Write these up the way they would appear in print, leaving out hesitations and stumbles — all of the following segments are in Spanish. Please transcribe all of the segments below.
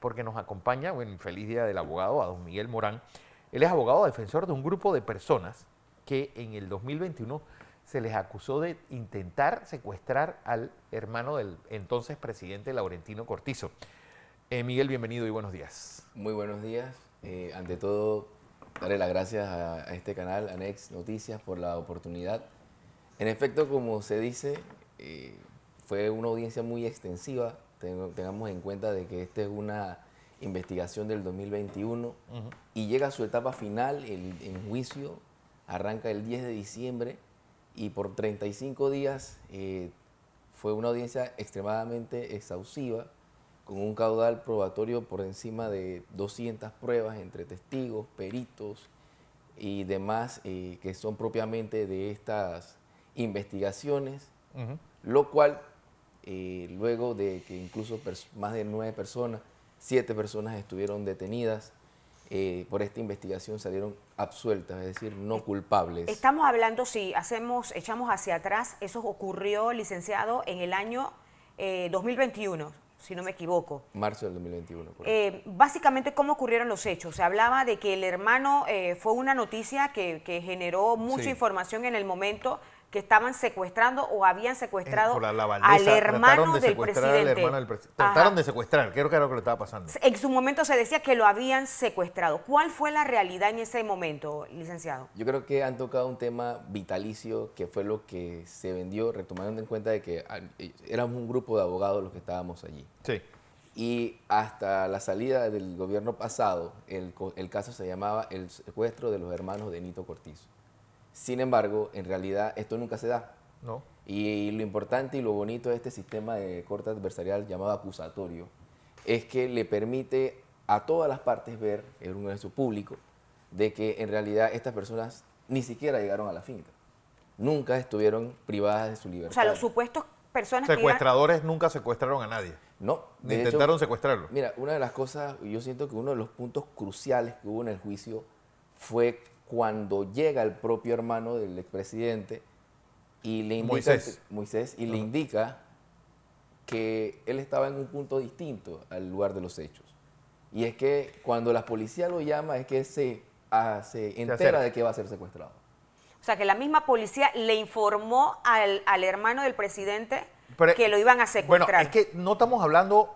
porque nos acompaña, bueno, feliz día del abogado, a don Miguel Morán. Él es abogado defensor de un grupo de personas que en el 2021 se les acusó de intentar secuestrar al hermano del entonces presidente Laurentino Cortizo. Miguel, bienvenido y buenos días. Muy buenos días. Ante todo, darle las gracias a este canal, a Next Noticias, por la oportunidad. En efecto, como se dice, fue una audiencia muy extensiva. Tengamos en cuenta de que esta es una investigación del 2021 y llega a su etapa final, en juicio, arranca el 10 de diciembre y por 35 días fue una audiencia extremadamente exhaustiva, con un caudal probatorio por encima de 200 pruebas entre testigos, peritos y demás que son propiamente de estas investigaciones, lo cual luego de que incluso más de 9 personas, 7 personas estuvieron detenidas por esta investigación, salieron absueltas, es decir, no culpables. Estamos hablando, si echamos hacia atrás, eso ocurrió, licenciado, en el año 2021, si no me equivoco. Marzo del 2021. Básicamente, ¿cómo ocurrieron los hechos? Se hablaba de que el hermano, fue una noticia que generó mucha información en el momento que estaban secuestrando o habían secuestrado al hermano del presidente. Trataron de secuestrar, creo que era lo que le estaba pasando. En su momento se decía que lo habían secuestrado. ¿Cuál fue la realidad en ese momento, licenciado? Yo creo que han tocado un tema vitalicio, que fue lo que se vendió, retomando en cuenta de que éramos un grupo de abogados los que estábamos allí. Sí. Y hasta la salida del gobierno pasado, el caso se llamaba el secuestro de los hermanos de Nito Cortizo. Sin embargo, en realidad esto nunca se da. No. Y lo importante y lo bonito de este sistema de corte adversarial llamado acusatorio es que le permite a todas las partes ver en un juicio público de que en realidad estas personas ni siquiera llegaron a la finca. Nunca estuvieron privadas de su libertad. O sea, los supuestos personas secuestradores nunca secuestraron a nadie. No. Ni intentaron secuestrarlo. Mira, una de las cosas, yo siento que uno de los puntos cruciales que hubo en el juicio fue cuando llega el propio hermano del expresidente y le indica, Moisés, y le indica que él estaba en un punto distinto al lugar de los hechos. Y es que cuando la policía lo llama es que se entera de que va a ser secuestrado. O sea, que la misma policía le informó al hermano del presidente que lo iban a secuestrar. Bueno, es que no estamos hablando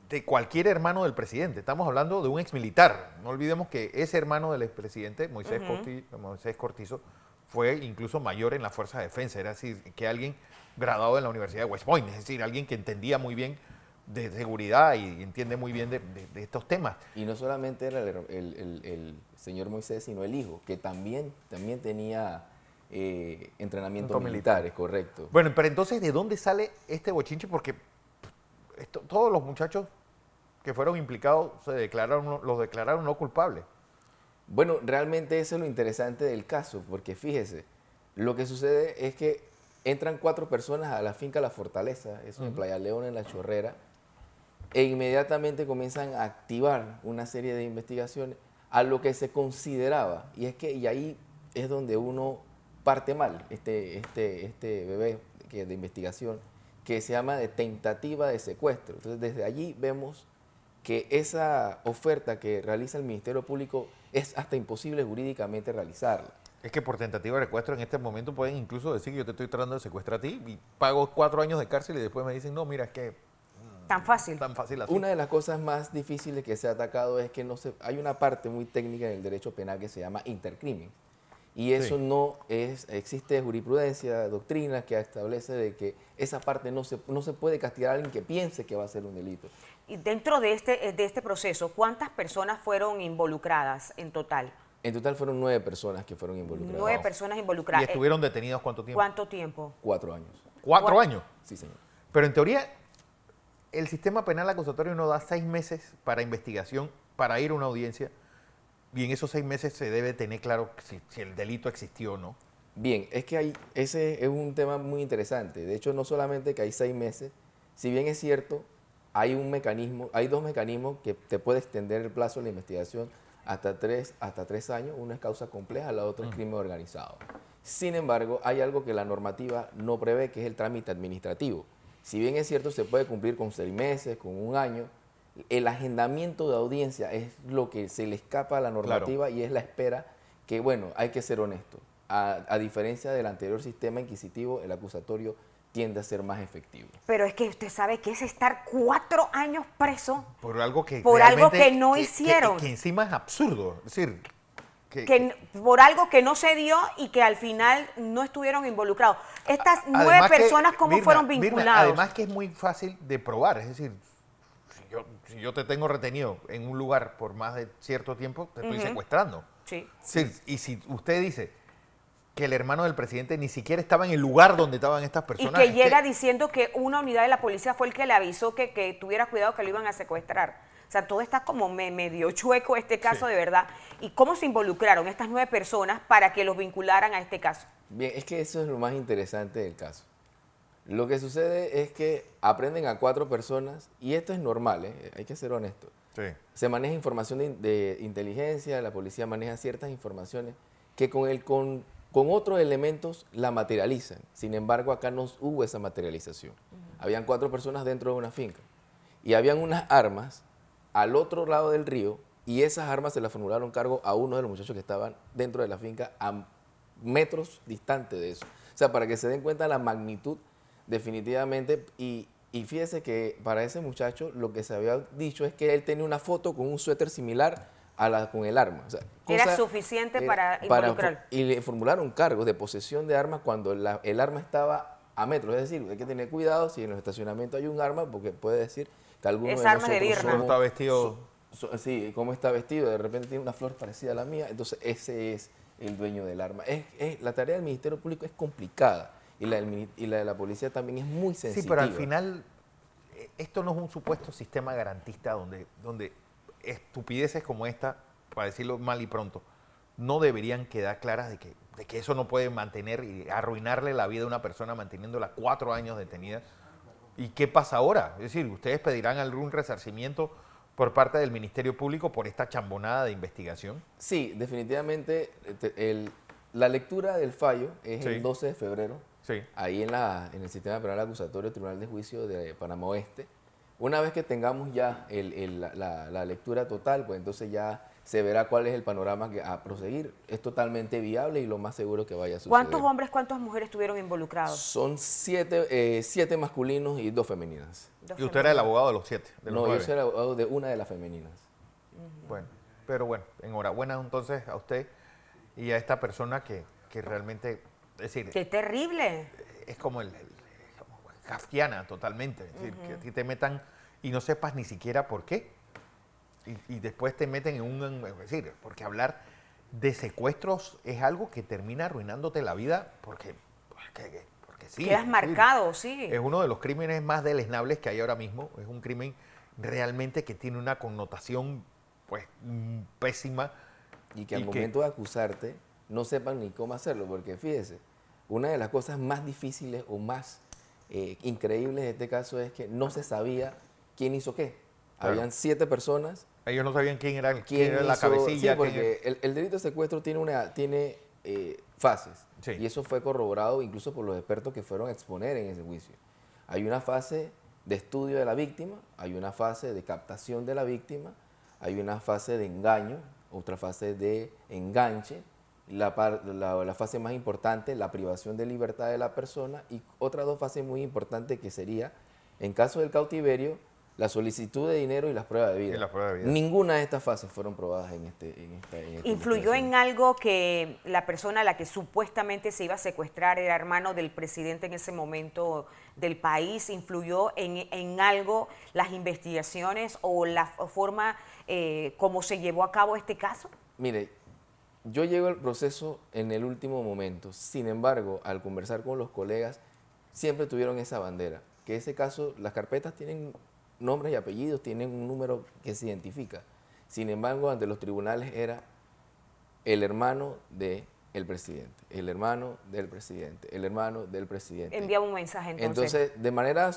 de cualquier hermano del presidente, estamos hablando de un exmilitar. No olvidemos que ese hermano del expresidente, Moisés Cortizo, fue incluso mayor en la Fuerza de Defensa, era decir, que alguien graduado en la Universidad de West Point, es decir, alguien que entendía muy bien de seguridad y entiende muy bien de estos temas. Y no solamente era el señor Moisés, sino el hijo, que también tenía entrenamiento militar, es correcto. Bueno, pero entonces, ¿de dónde sale este bochinche? Porque todos los muchachos que fueron implicados los declararon no culpables. Bueno, realmente eso es lo interesante del caso, porque fíjese, lo que sucede es que entran 4 personas a la finca La Fortaleza, eso en Playa León, en La Chorrera, e inmediatamente comienzan a activar una serie de investigaciones a lo que se consideraba, y ahí es donde uno parte mal, este bebé de investigación, que se llama de tentativa de secuestro. Entonces, desde allí vemos que esa oferta que realiza el Ministerio Público es hasta imposible jurídicamente realizarla. Es que por tentativa de secuestro en este momento pueden incluso decir que yo te estoy tratando de secuestrar a ti y pago 4 años de cárcel y después me dicen, no, mira, es que... Tan fácil. Tan fácil así. Una de las cosas más difíciles que se ha atacado es que hay una parte muy técnica en el derecho penal que se llama intercrimen. Y eso existe jurisprudencia, doctrina que establece de que esa parte no se puede castigar a alguien que piense que va a ser un delito. Y dentro de este proceso, ¿cuántas personas fueron involucradas en total? En total fueron 9 personas que fueron involucradas. 9 personas involucradas. ¿Y estuvieron detenidos cuánto tiempo? ¿Cuánto tiempo? 4 años. ¿4 años? Sí, señor. Pero en teoría, el sistema penal acusatorio nos da 6 meses para investigación, para ir a una audiencia, y en esos 6 meses se debe tener claro si el delito existió o no. Bien, es que ese es un tema muy interesante. De hecho, no solamente que hay 6 meses, si bien es cierto, hay 2 mecanismos que te puede extender el plazo de la investigación hasta 3 años. Uno es causa compleja, la otra es crimen organizado. Sin embargo, hay algo que la normativa no prevé, que es el trámite administrativo. Si bien es cierto, se puede cumplir con 6 meses, con 1 año, el agendamiento de audiencia es lo que se le escapa a la normativa y es la espera que, bueno, hay que ser honesto. A diferencia del anterior sistema inquisitivo, el acusatorio tiende a ser más efectivo. Pero es que usted sabe que es estar 4 años preso por algo que no hicieron. Que encima es absurdo. Es decir, por algo que no se dio y que al final no estuvieron involucrados. Estas 9 personas, ¿cómo fueron vinculadas? Además que es muy fácil de probar. Es decir, si yo te tengo retenido en un lugar por más de cierto tiempo, te estoy secuestrando. Sí. Y si usted dice que el hermano del presidente ni siquiera estaba en el lugar donde estaban estas personas. Y que llega diciendo que una unidad de la policía fue el que le avisó que tuviera cuidado que lo iban a secuestrar. O sea, todo está como medio chueco este caso, de verdad. ¿Y cómo se involucraron estas 9 personas para que los vincularan a este caso? Bien, es que eso es lo más interesante del caso. Lo que sucede es que aprenden a 4 personas, y esto es normal, hay que ser honesto. Sí. Se maneja información de inteligencia, la policía maneja ciertas informaciones que con otros elementos la materializan. Sin embargo, acá no hubo esa materialización. Habían 4 personas dentro de una finca y habían unas armas al otro lado del río, y esas armas se las formularon cargo a uno de los muchachos que estaban dentro de la finca a metros distante de eso. O sea, para que se den cuenta la magnitud definitivamente, y fíjese que para ese muchacho lo que se había dicho es que él tenía una foto con un suéter similar con el arma. O sea, era suficiente para involucrar. Y le formularon cargos de posesión de armas cuando el arma estaba a metros. Es decir, hay que tener cuidado si en los estacionamientos hay un arma, porque puede decir que alguno es de arma de nosotros birra. Está vestido. Sí, cómo está vestido, de repente tiene una flor parecida a la mía, entonces ese es el dueño del arma. La tarea del Ministerio Público es complicada y la de la policía también es muy sensitiva. Sí, pero al final esto no es un supuesto sistema garantista donde estupideces como esta, para decirlo mal y pronto, no deberían quedar claras de que eso no puede mantener y arruinarle la vida a una persona manteniéndola 4 años detenida. ¿Y qué pasa ahora? Es decir, ustedes pedirán algún resarcimiento por parte del Ministerio Público por esta chambonada de investigación. Sí, definitivamente la lectura del fallo es el 12 de febrero, ahí en el Sistema Penal Acusatorio Tribunal de Juicio de Panamá Oeste. Una vez que tengamos ya la lectura total, pues entonces ya se verá cuál es el panorama a proseguir. Es totalmente viable y lo más seguro que vaya a suceder. ¿Cuántos hombres, cuántas mujeres estuvieron involucrados? Son 7 masculinos y 2 femeninas. ¿Y usted era el abogado de los 7? No, 9. Yo soy el abogado de una de las femeninas. Bueno, pero bueno, enhorabuena entonces a usted y a esta persona que realmente, es decir... ¡Qué terrible! Es como como kafkiana totalmente, es decir, que a ti te metan y no sepas ni siquiera por qué. Y después te meten es decir, porque hablar de secuestros es algo que termina arruinándote la vida porque sí. Quedas marcado, sí. Es uno de los crímenes más deleznables que hay ahora mismo. Es un crimen realmente que tiene una connotación pues pésima. Y que al momento de acusarte no sepan ni cómo hacerlo, porque fíjese, una de las cosas más difíciles o más increíbles de este caso es que no se sabía quién hizo qué. Claro. Habían 7 personas. Ellos no sabían quién era la cabecilla. Sí, porque el delito de secuestro tiene fases. Sí. Y eso fue corroborado incluso por los expertos que fueron a exponer en ese juicio. Hay una fase de estudio de la víctima, hay una fase de captación de la víctima, hay una fase de engaño, otra fase de enganche, la fase más importante, la privación de libertad de la persona, y otras 2 fases muy importantes que sería, en caso del cautiverio, la solicitud de dinero y las pruebas de vida. Ninguna de estas fases fueron probadas en esta ¿Influyó en algo que la persona a la que supuestamente se iba a secuestrar era hermano del presidente en ese momento del país? ¿Influyó en algo las investigaciones o la forma como se llevó a cabo este caso? Mire, yo llego al proceso en el último momento. Sin embargo, al conversar con los colegas, siempre tuvieron esa bandera. Que ese caso, las carpetas tienen nombres y apellidos, tienen un número que se identifica. Sin embargo, ante los tribunales era el hermano del presidente, el hermano del presidente, el hermano del presidente. Enviaba un mensaje entonces. Entonces, de manera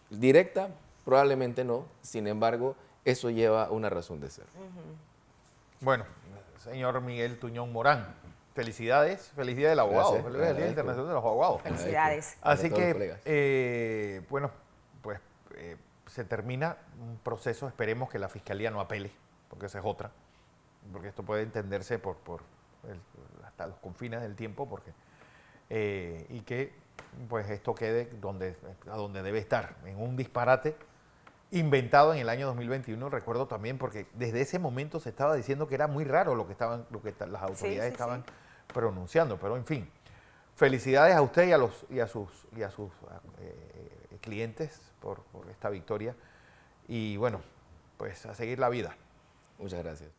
directa, probablemente no. Sin embargo, eso lleva una razón de ser. Bueno, señor Miguel Tuñón Morán, felicidades del abogado. Gracias, feliz Día Internacional de los Abogados. Felicidades. Así que, bueno, pues se termina un proceso, esperemos que la Fiscalía no apele, porque esa es otra, porque esto puede entenderse hasta los confines del tiempo, porque y que pues esto quede a donde debe estar, en un disparate inventado en el año 2021, recuerdo también, porque desde ese momento se estaba diciendo que era muy raro lo que las autoridades estaban pronunciando, pero en fin, felicidades a usted y a sus clientes por esta victoria, y bueno, pues a seguir la vida. Muchas gracias.